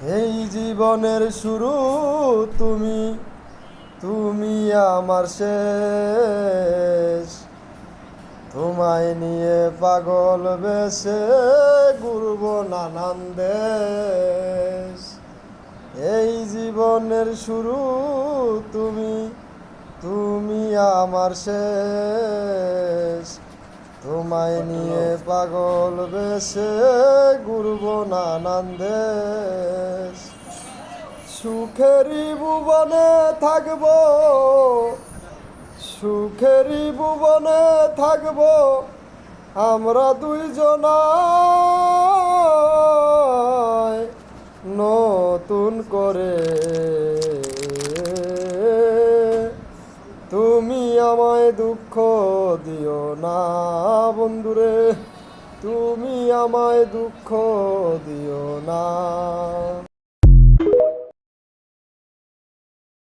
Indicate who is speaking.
Speaker 1: এই জীবনের শুরু তুমি, তুমি আমার শেষ। তোমায় নিয়ে পাগল বেশে ঘুরব নানান দেশ। এই জীবনের শুরু তুমি, তুমি আমার শেষ। তোমায় নিয়ে পাগল বেশে ঘুরব নানান দেশ। সুখেরই ভুবনে থাকবো, সুখেরই ভুবনে থাকবো আমরা দুইজনায়। নতুন করে তুমি আমায় দুঃখ দিও না বন্ধুরে, তুমি আমায় দুঃখ দিও না।